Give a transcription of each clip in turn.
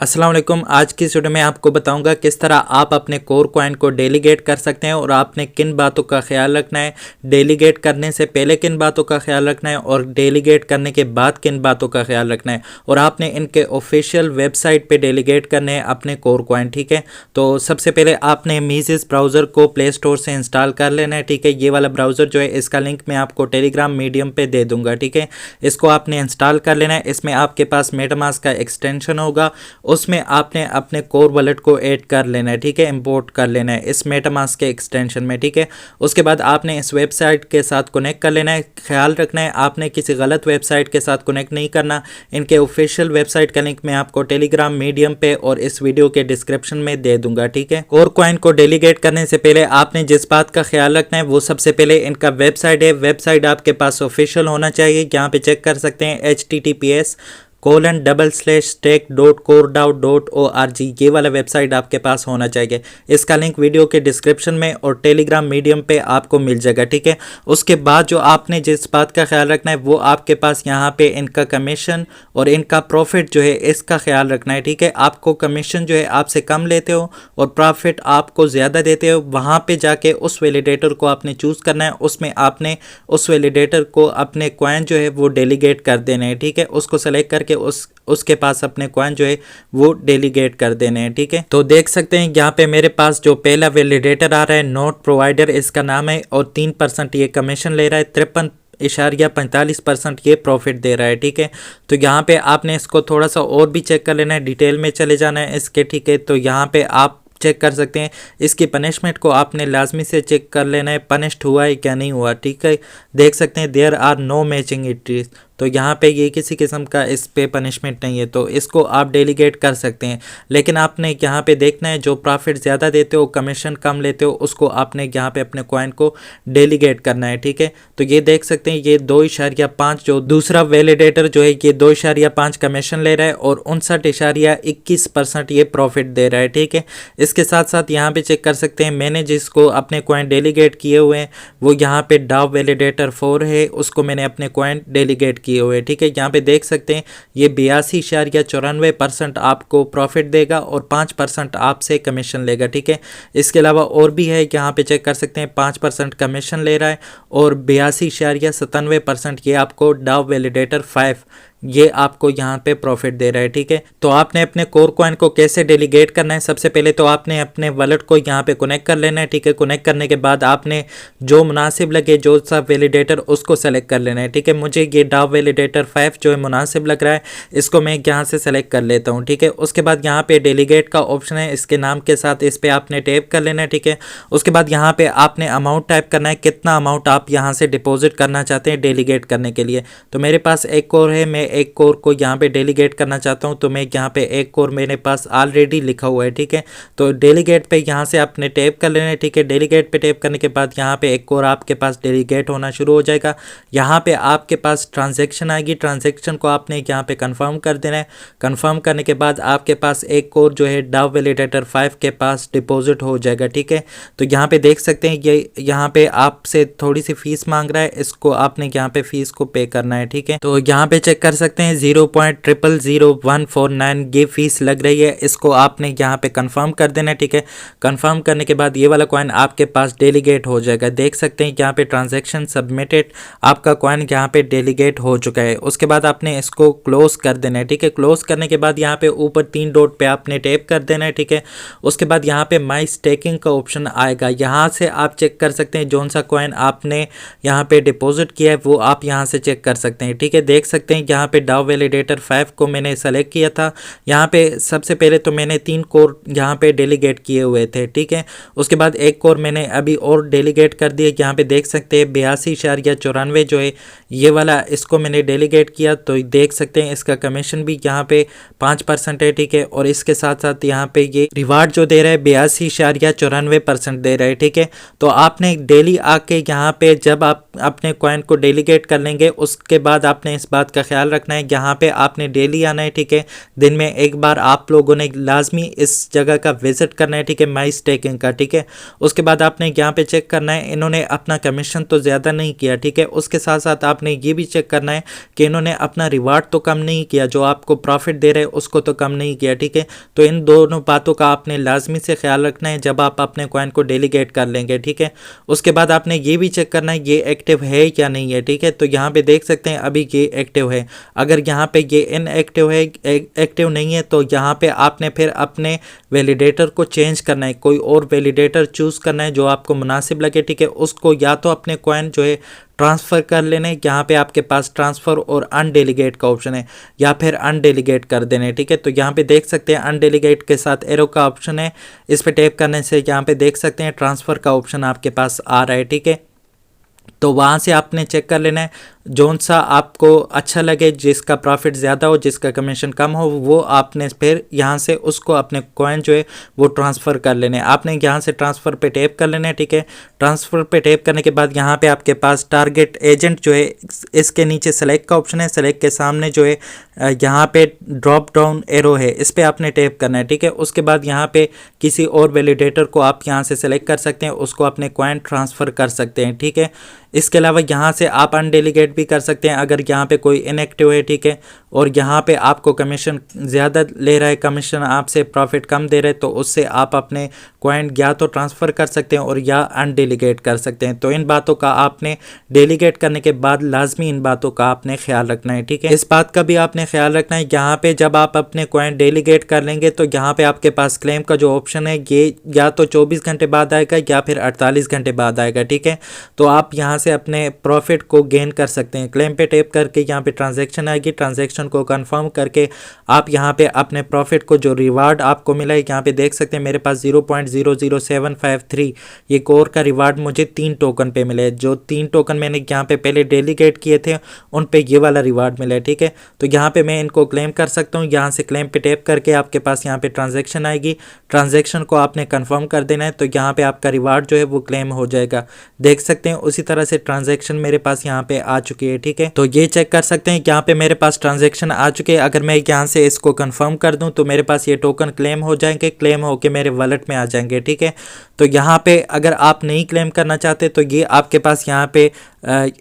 अस्सलाम वालेकुम। आज की इस वीडियो में आपको बताऊंगा किस तरह आप अपने कोर कॉइन को डेलीगेट कर सकते हैं और आपने किन बातों का ख्याल रखना है, डेलीगेट करने से पहले किन बातों का ख्याल रखना है और डेलीगेट करने के बाद किन बातों का ख्याल रखना है, और आपने इनके ऑफिशियल वेबसाइट पे डेलीगेट करने हैं अपने कोर कॉइन। ठीक है, तो सबसे पहले आपने मीजिस ब्राउज़र को प्ले स्टोर से इंस्टॉल कर लेना है। ठीक है, ये वाला ब्राउज़र जो है इसका लिंक मैं आपको टेलीग्राम मीडियम पे दे दूंगा। ठीक है, इसको आपने इंस्टॉल कर लेना है। इसमें आपके पास मेटामास्क का एक्सटेंशन होगा, उसमें आपने अपने कोर वॉलेट को ऐड कर लेना है। ठीक है, इंपोर्ट कर लेना है इस मेटामास्क के एक्सटेंशन में। ठीक है, उसके बाद आपने इस वेबसाइट के साथ कनेक्ट कर लेना है। ख्याल रखना है आपने किसी गलत वेबसाइट के साथ कनेक्ट नहीं करना। इनके ऑफिशियल वेबसाइट का लिंक मैं आपको टेलीग्राम मीडियम पे और इस वीडियो के डिस्क्रिप्शन में दे दूंगा। ठीक है, कोर कॉइन को डेलीगेट करने से पहले आपने जिस बात का ख्याल रखना है वो सबसे पहले इनका वेबसाइट है। वेबसाइट आपके पास ऑफिशियल होना चाहिए। यहाँ पे चेक कर सकते हैं https://stake.core.org, ये वाला वेबसाइट आपके पास होना चाहिए। इसका लिंक वीडियो के डिस्क्रिप्शन में और टेलीग्राम मीडियम पे आपको मिल जाएगा। ठीक है, उसके बाद जो आपने जिस बात का ख्याल रखना है वो आपके पास यहाँ पे इनका कमीशन और इनका प्रॉफिट जो है इसका ख्याल रखना है। ठीक है, आपको कमीशन जो है आपसे कम लेते हो और प्रॉफिट आपको ज़्यादा देते हो, वहाँ पे जाके उस वैलिडेटर को आपने चूज़ करना है। उसमें आपने उस वैलिडेटर को अपने कॉइन जो है वो डेलीगेट कर देने हैं। ठीक है, उसको सेलेक्ट करके उसके पास अपने कॉइन जो है वो डेलीगेट कर देने हैं। ठीक है, तो देख सकते हैं यहाँ पे मेरे पास जो पहला वैलिडेटर आ रहा है नोट प्रोवाइडर इसका नाम है और 3% ये कमीशन ले रहा है, 53.45% ये प्रॉफिट दे रहा है। ठीक है, तो यहाँ पे आपने इसको थोड़ा सा और भी चेक कर लेना है, डिटेल में चले जाना है इसके। ठीक है, तो यहाँ पे आप चेक कर सकते हैं इसकी पनिशमेंट को आपने लाजमी से चेक कर लेना है, पनिश्ड हुआ है क्या नहीं हुआ। ठीक है, देख सकते हैं there are no matching it, तो यहाँ पे ये किसी किस्म का इस पे पनिशमेंट नहीं है, तो इसको आप डेलीगेट कर सकते हैं। लेकिन आपने यहाँ पे देखना है जो प्रॉफिट ज़्यादा देते हो, कमीशन कम लेते हो, उसको आपने यहाँ पे अपने कॉइन को डेलीगेट करना है। ठीक है, तो ये देख सकते हैं ये 2.5 जो दूसरा वैलिडेटर जो है ये 2.5 कमीशन ले रहा है और 59.21% ये प्रॉफिट दे रहा है। ठीक है, इसके साथ साथ यहाँ पे चेक कर सकते हैं मैंने जिसको अपने कॉइन डेलीगेट किए हुए हैं वो यहाँ पे डाव वैलिडेटर 4 है, उसको मैंने अपने कॉइन डेलीगेट किए हुए। ठीक है, यहाँ पे देख सकते हैं ये 82.94% आपको प्रॉफिट देगा और 5% आपसे कमीशन लेगा। ठीक है, इसके अलावा और भी है, यहाँ पे चेक कर सकते हैं 5% कमीशन ले रहा है और 82.97% ये आपको डाव वैलिडेटर 5 ये आपको यहाँ पे प्रॉफिट दे रहा है। ठीक है, तो आपने अपने कोर कॉइन को कैसे डेलीगेट करना है, सबसे पहले तो आपने अपने वॉलेट को यहाँ पे कनेक्ट कर लेना है। ठीक है, कनेक्ट करने के बाद आपने जो मुनासिब लगे जो सा वैलिडेटर उसको सेलेक्ट कर लेना है। ठीक है, मुझे ये डाव वैलिडेटर 5 जो है मुनासिब लग रहा है, इसको मैं यहाँ से सेलेक्ट कर लेता हूँ। ठीक है, उसके बाद यहाँ पे डेलीगेट का ऑप्शन है, इसके नाम के साथ इस पर आपने टैप कर लेना है। ठीक है, उसके बाद यहाँ पे आपने अमाउंट टाइप करना है, कितना अमाउंट आप यहाँ से डिपॉजिट करना चाहते हैं डेलीगेट करने के लिए। तो मेरे पास एक कोर है, मैं एक कोर को यहाँ पे डेलीगेट करना चाहता हूँ, तो मैं यहाँ पे एक कोर मेरे पास ऑलरेडी लिखा हुआ है। ठीक है, तो डेलीगेट पे यहाँ से आपने टैप कर लेना है। ठीक है, डेलीगेट पे टैप करने के बाद यहाँ पे एक कोर आपके पास डेलीगेट होना शुरू हो जाएगा। यहाँ पे आपके पास ट्रांजैक्शन आएगी, ट्रांजैक्शन को आपने यहाँ पे कंफर्म कर देना है। कंफर्म करने के बाद आपके पास एक कोर जो है डाव वैलिडेटर 5 के पास डिपॉजिट हो जाएगा। ठीक है, तो यहाँ पे देख सकते हैं ये यहाँ पे आपसे थोड़ी सी फीस मांग रहा है, इसको आपने यहाँ पे फीस को पे करना है। ठीक है, तो यहाँ पे चेक कर सकते हैं 0.000149 ये फीस लग रही है, इसको आपने यहाँ पे कंफर्म कर देना है। ठीक है, कंफर्म करने के बाद ये वाला कॉइन आपके पास डेलीगेट हो जाएगा। देख सकते हैं यहाँ पे ट्रांजैक्शन सबमिटेड, आपका कॉइन यहाँ पे डेलीगेट हो चुका है। उसके बाद आपने इसको क्लोज कर देना है। ठीक है, क्लोज करने के बाद यहाँ पे ऊपर 3 डॉट पे आपने टैप कर देना है। ठीक है, उसके बाद यहाँ पे माई स्टेकिंग का ऑप्शन आएगा, यहाँ से आप चेक कर सकते हैं जौन सा कॉइन आपने यहाँ पे डिपॉजिट किया है वो आप यहाँ से चेक कर सकते हैं। ठीक है, देख सकते हैं यहाँ पे डाव वैलिडेटर 5 को मैंने सेलेक्ट किया था। यहाँ पे सबसे पहले तो मैंने 3 कोर यहाँ पे डेलीगेट किए हुए थे। ठीक है, उसके बाद एक कोर मैंने अभी और डेलीगेट कर दिया। यहाँ पे देख सकते हैं 82.94 जो है ये वाला, इसको मैंने डेलीगेट किया, तो देख सकते हैं इसका कमीशन भी यहाँ पे 5% है। ठीक है, और इसके साथ साथ यहाँ पे ये रिवार्ड जो दे रहा है 82.94% दे रहा है। ठीक है, तो आपने डेली आके यहाँ पे जब आप अपने कॉइन को डेलीगेट कर लेंगे उसके बाद आपने इस बात का ख्याल रखना है, यहाँ पे आपने डेली आना है, ठीक है। दिन में एक बार आप लोगों ने लाजमी इस जगह का विजिट करना है, ठीक है, माई स्टेकिंग का, ठीक है। उसके बाद आपने यहाँ पे चेक करना है इन्होंने अपना कमीशन तो ज़्यादा नहीं किया, ठीक है। उसके साथ साथ आपने ये भी चेक करना है कि इन्होंने अपना रिवार्ड तो कम नहीं किया, जो आपको प्रॉफिट दे रहे हैं उसको तो कम नहीं किया, ठीक है। तो इन दोनों बातों का आपने लाजमी से ख्याल रखना है जब आप अपने कॉइन को डेलीगेट कर लेंगे, ठीक है। उसके बाद आपने ये भी चेक करना है ये एक्टिव है या नहीं है, ठीक है। तो यहाँ पे देख सकते हैं अभी ये एक्टिव है। अगर यहाँ पे ये इनएक्टिव है, एक्टिव नहीं है, तो यहाँ पे आपने फिर अपने वैलिडेटर को चेंज करना है, कोई और वैलिडेटर चूज़ करना है जो आपको मुनासिब लगे, ठीक है। उसको या तो अपने कॉइन जो है ट्रांसफ़र कर लेने, यहाँ पे आपके पास ट्रांसफ़र और अनडेलीगेट का ऑप्शन है, या फिर अनडेलीगेट कर देने, ठीक है। तो यहाँ पे देख सकते हैं अनडेलीगेट के साथ एरो का ऑप्शन है, इस पे टैप करने से यहाँ पे देख सकते हैं ट्रांसफ़र का ऑप्शन आपके पास आ रहा है, ठीक है। तो वहाँ से आपने चेक कर लेना है जौन सा आपको अच्छा लगे, जिसका प्रॉफिट ज़्यादा हो, जिसका कमीशन कम हो, वो आपने फिर यहाँ से उसको अपने कॉइन जो है वो ट्रांसफ़र कर लेने। आपने यहाँ से ट्रांसफ़र पे टैप कर लेना है, ठीक है। ट्रांसफ़र पे टैप करने के बाद यहाँ पे आपके पास टारगेट एजेंट जो है, इसके नीचे सेलेक्ट का ऑप्शन है, सेलेक्ट के सामने जो है यहाँ पे ड्रॉप डाउन एरो है, इस पर आपने टैप करना है, ठीक है। उसके बाद यहाँ पे किसी और वैलिडेटर को आप यहाँ से सेलेक्ट कर सकते हैं, उसको अपने कॉइन ट्रांसफ़र कर सकते हैं, ठीक है। इसके अलावा यहाँ से आप अनडेलीगेट भी कर सकते हैं अगर यहाँ पे कोई इनएक्टिव है, ठीक है, और यहाँ पे आपको कमीशन ज़्यादा ले रहा है, कमीशन आपसे प्रॉफिट कम दे रहे हैं, तो उससे आप अपने कॉइन या तो ट्रांसफ़र कर सकते हैं और या अनडेलीगेट कर सकते हैं। तो इन बातों का आपने डेलीगेट करने के बाद लाजमी इन बातों का आपने ख्याल रखना है, ठीक है। इस बात का भी आपने ख्याल रखना है यहाँ पे जब आप अपने कॉइन डेलीगेट कर लेंगे तो यहाँ पे आपके पास क्लेम का जो ऑप्शन है ये या तो 24 घंटे बाद आएगा या फिर 48 घंटे बाद आएगा, ठीक है। तो आप यहाँ से अपने प्रॉफिट को गेन कर सकते हैं। क्लेम पे टैप करके यहाँ पे ट्रांजैक्शन आएगी, ट्रांजैक्शन को कंफर्म करके आप यहाँ पे अपने प्रॉफिट को जो रिवार्ड आपको मिला है यहाँ पे देख सकते हैं मेरे पास 0.00753 ये कोर का रिवार्ड मुझे 3 टोकन पे मिले। जो 3 टोकन मैंने यहाँ पे पहले डेलीगेट किए थे उन पे ये वाला रिवार्ड मिला है, ठीक है। तो यहाँ पे मैं इनको क्लेम कर सकता हूँ। यहाँ से क्लेम पे टैप करके आपके पास यहाँ पे ट्रांजैक्शन आएगी, ट्रांजैक्शन को आपने कंफर्म कर देना है, तो यहाँ पे आपका रिवार्ड जो है वो क्लेम हो जाएगा। देख सकते हैं उसी तरह से ट्रांजैक्शन मेरे पास यहाँ पे आ चुकी है, ठीक है। तो ये चेक कर सकते हैं यहाँ पे मेरे पास ट्रांजैक्शन आ चुके हैं। अगर मैं यहाँ से इसको कंफर्म कर दूं तो मेरे पास ये टोकन क्लेम हो जाएंगे, क्लेम होके मेरे वॉलेट में आ जाएंगे, ठीक है। तो यहाँ पे अगर आप नहीं क्लेम करना चाहते तो ये आपके पास यहाँ पे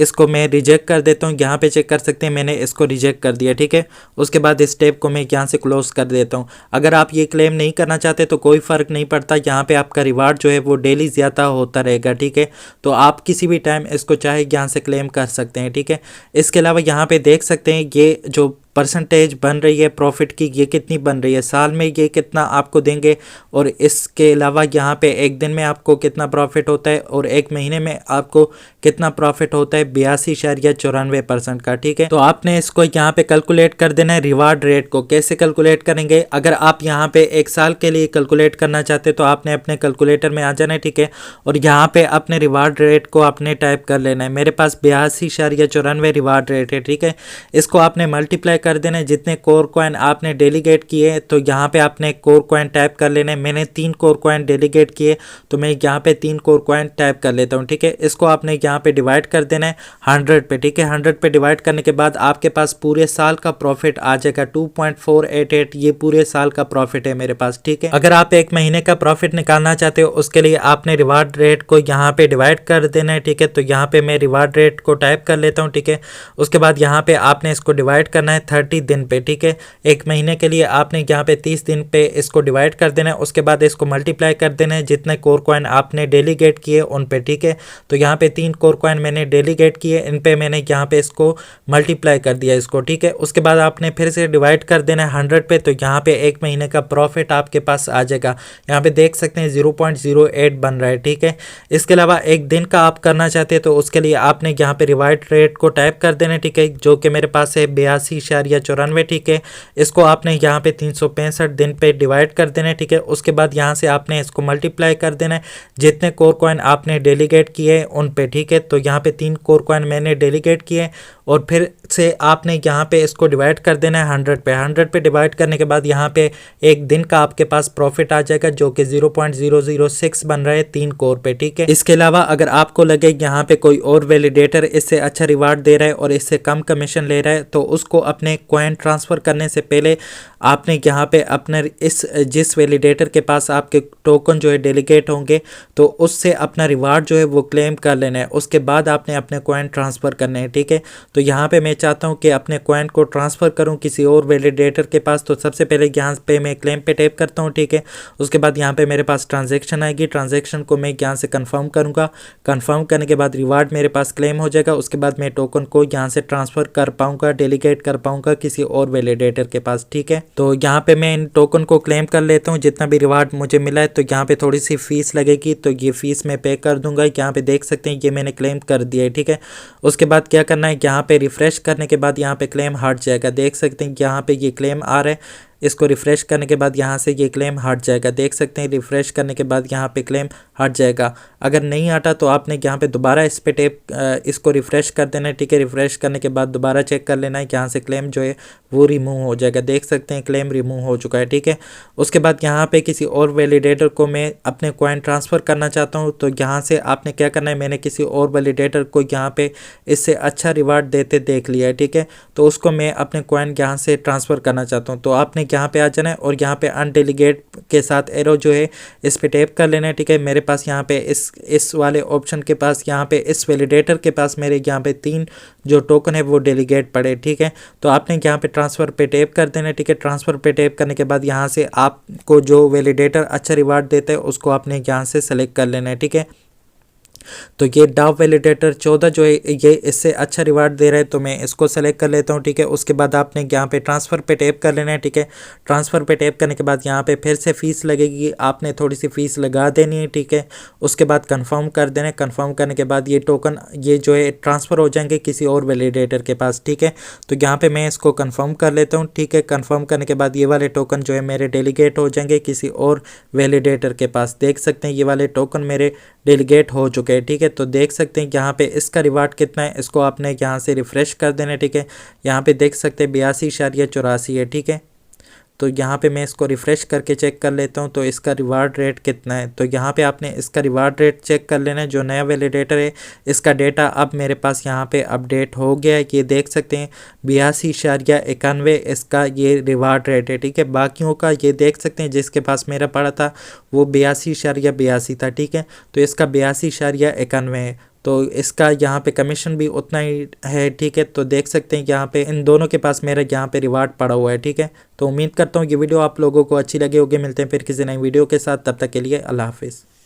इसको मैं रिजेक्ट कर देता हूँ। यहाँ पे चेक कर सकते हैं मैंने इसको रिजेक्ट कर दिया, ठीक है। उसके बाद इस स्टेप को मैं यहाँ से क्लोज कर देता हूँ। अगर आप ये क्लेम नहीं करना चाहते तो कोई फ़र्क नहीं पड़ता, यहाँ पे आपका रिवार्ड जो है वो डेली ज़्यादा होता रहेगा, ठीक है। तो आप किसी भी टाइम इसको चाहे यहाँ से क्लेम कर सकते हैं, ठीक है। इसके अलावा यहाँ पे देख सकते हैं ये जो परसेंटेज बन रही है प्रॉफिट की ये कितनी बन रही है, साल में ये कितना आपको देंगे, और इसके अलावा यहाँ पे एक दिन में आपको कितना प्रॉफिट होता है और एक महीने में आपको कितना प्रॉफिट होता है 82.94% का, ठीक है। तो आपने इसको यहाँ पे कैलकुलेट कर देना है। रिवार्ड रेट को कैसे कैलकुलेट करेंगे, अगर आप यहाँ पे एक साल के लिए कैलकुलेट करना चाहते तो आपने अपने कैलकुलेटर में आ जाना है, ठीक है, और यहाँ पे अपने रिवार्ड रेट को आपने टाइप कर लेना है। मेरे पास 82.94 रिवार्ड रेट है, ठीक है। इसको आपने मल्टीप्लाई कर देना है जितने कोर कॉइन आपने डेलीगेट किए, तो यहाँ पे आपने कोर कॉइन टाइप कर लेना है। मैंने 3 कोर कॉइन डेलीगेट किए तो मैं यहाँ पे 3 कोर कॉइन टाइप कर लेता हूँ, ठीक है। इसको आपने यहाँ पे डिवाइड कर देना है 100 पे, ठीक है। 100 पे डिवाइड करने के बाद आपके पास पूरे साल का प्रॉफिट आ जाएगा 2.488। ये पूरे साल का प्रॉफिट है मेरे पास, ठीक है। अगर आप एक महीने का प्रॉफिट निकालना चाहते हो उसके लिए आपने रिवार्ड रेट को यहाँ पे डिवाइड कर देना है, ठीक है। तो यहाँ पे मैं रिवार्ड रेट को टाइप कर लेता हूँ, ठीक है। उसके बाद यहाँ पे आपने इसको डिवाइड करना है 30 दिन पे, ठीक है। एक महीने के लिए आपने यहाँ पे 30 दिन पे इसको डिवाइड कर देना है। उसके बाद इसको मल्टीप्लाई कर देना है जितने कोर कॉइन आपने डेलीगेट किए उन पे, ठीक है। तो यहाँ पे 3 कोर कॉइन मैंने डेलीगेट किए, इन पे मैंने यहाँ पे इसको मल्टीप्लाई कर दिया इसको, ठीक है। उसके बाद आपने फिर से डिवाइड कर देना है 100 पे, तो यहाँ पे एक महीने का प्रॉफिट आपके पास आ जाएगा। यहाँ पे देख सकते हैं 0.08 बन रहा है, ठीक है। इसके अलावा एक दिन का आप करना चाहते हैं तो उसके लिए आपने यहाँ पे रिवार्ड रेट को टाइप कर देना है, ठीक है, जो कि मेरे पास है 82.94, ठीक है। इसको आपने यहाँ पे 365 दिन पे डिवाइड कर देना है, ठीक है। उसके बाद यहाँ से आपने इसको मल्टीप्लाई कर देना है जितने कोर कॉइन आपने डेलीगेट किए उन पे, ठीक है। तो यहाँ पे 3 कोर कॉइन मैंने डेलीगेट किए और फिर से आपने यहाँ पे इसको डिवाइड कर देना है 100 पे। 100 पे डिवाइड करने के बाद यहाँ पे एक दिन का आपके पास प्रॉफिट आ जाएगा जो कि 0.006 बन रहा है 3 कोर पे, ठीक है। इसके अलावा अगर आपको लगे यहाँ पे कोई और वैलिडेटर इससे अच्छा रिवार्ड दे रहा है और इससे कम कमीशन ले रहा है तो उसको अपने आपने कॉइन ट्रांसफ़र करने से पहले आपने यहाँ पे अपने जिस वैलिडेटर के पास आपके टोकन जो है डेलीगेट होंगे तो उससे अपना रिवार्ड जो है वो क्लेम कर लेना है। उसके बाद आपने अपने कॉइन ट्रांसफ़र करने हैं, ठीक है। तो यहाँ पे मैं चाहता हूँ कि अपने कॉइन को ट्रांसफ़र करूँ किसी और वैलिडेटर के पास। तो सबसे पहले यहाँ पे मैं क्लेम पे टैप करता हूँ, ठीक है। उसके बाद यहाँ पे मेरे पास ट्रांजैक्शन आएगी, ट्रांजैक्शन को मैं यहाँ से कंफर्म करूँगा। कंफर्म करने के बाद रिवार्ड मेरे पास क्लेम हो जाएगा। उसके बाद मैं टोकन को यहाँ से ट्रांसफ़र कर पाऊँगा, डेलीगेट कर पाऊँगा किसी और वैलिडेटर के पास, ठीक है। तो यहाँ पे मैं इन टोकन को क्लेम कर लेता हूँ। जितना भी रिवार्ड मुझे मिला है तो यहाँ पे थोड़ी सी फीस लगेगी, तो ये फीस मैं पे कर दूंगा। यहाँ पे देख सकते हैं ये मैंने क्लेम कर दिया है, ठीक है। उसके बाद क्या करना है, यहाँ पे रिफ्रेश करने के बाद यहाँ पे क्लेम हट जाएगा। देख सकते हैं यहाँ पे ये क्लेम आ रहा है। इसको रिफ़्रेश करने के बाद यहाँ से ये क्लेम हट जाएगा। देख सकते हैं रिफ़्रेश करने के बाद यहाँ पे क्लेम हट जाएगा। अगर नहीं हटा तो आपने यहाँ पे दोबारा इस पे इसको रिफ़्रेश कर देना है, ठीक है। रिफ़्रेश करने के बाद दोबारा चेक कर लेना है, यहाँ से क्लेम जो है वो रिमूव हो जाएगा। देख सकते हैं क्लेम रिमूव हो चुका है, ठीक है। उसके बाद यहाँ पे किसी और वैलिडेटर को मैं अपने कॉइन ट्रांसफ़र करना चाहता हूँ, तो यहाँ से आपने क्या करना है, मैंने किसी और वैलिडेटर को यहाँ पे इससे अच्छा रिवार्ड देते देख लिया है, ठीक है। तो उसको मैं अपने कॉइन यहाँ से ट्रांसफ़र करना चाहता हूँ। तो आपने यहाँ पे आ जाना है और यहाँ पे अनडेलीगेट के साथ एरो जो है इस पे टैप कर लेना है, ठीक है। मेरे पास यहाँ पे इस वाले ऑप्शन के पास यहाँ पे इस वैलिडेटर के पास मेरे यहाँ पे 3 जो टोकन है वो डेलीगेट पड़े, ठीक है। तो आपने यहाँ पे ट्रांसफ़र पे टैप कर देना है, ठीक है। ट्रांसफ़र पे टैप करने के बाद यहाँ से आपको जो वैलिडेटर अच्छा रिवार्ड देता है उसको आपने यहाँ से सेलेक्ट कर लेना है, ठीक है। तो ये डाव वैलिडेटर 14 जो है ये इससे अच्छा रिवार्ड दे रहा है, तो मैं इसको सेलेक्ट कर लेता हूँ, ठीक है। उसके बाद आपने यहाँ पे ट्रांसफ़र पे टैप कर लेना है, ठीक है। ट्रांसफ़र पे टैप करने के बाद यहाँ पे फिर से फ़ीस लगेगी, आपने थोड़ी सी फ़ीस लगा देनी है, ठीक है। उसके बाद कंफर्म कर देना है। कंफर्म करने के बाद ये टोकन ये जो है ट्रांसफ़र हो जाएंगे किसी और वैलिडेटर के पास, ठीक है। तो यहाँ पर मैं इसको कन्फर्म कर लेता हूँ, ठीक है। कन्फर्म करने के बाद ये वाले टोकन जो है मेरे डेलीगेट हो जाएंगे किसी और वैलिडेटर के पास। देख सकते हैं ये वाले टोकन मेरे डेलीगेट हो चुके हैं, ठीक है। तो देख सकते हैं यहाँ पे इसका रिवार्ड कितना है, इसको आपने यहाँ से रिफ़्रेश कर देना है, ठीक है। यहाँ पे देख सकते हैं 82.84 है, ठीक है। तो यहाँ पे मैं इसको रिफ़्रेश करके चेक कर लेता हूँ तो इसका रिवार्ड रेट कितना है। तो यहाँ पे आपने इसका रिवार्ड रेट चेक कर लेना है। जो नया वैलिडेटर है इसका डेटा अब मेरे पास यहाँ पे अपडेट हो गया है, ये देख सकते हैं 82.91 इसका ये रिवार्ड रेट है, ठीक है। बाकियों का ये देख सकते हैं जिसके पास मेरा पड़ा था वो 82.82 था, ठीक है। तो इसका 82.91 है। तो इसका यहाँ पे कमीशन भी उतना ही है, ठीक है। तो देख सकते हैं यहाँ पे इन दोनों के पास मेरा यहाँ पे रिवार्ड पड़ा हुआ है, ठीक है। तो उम्मीद करता हूँ ये वीडियो आप लोगों को अच्छी लगी होगी। मिलते हैं फिर किसी नई वीडियो के साथ, तब तक के लिए अल्लाह हाफिज़।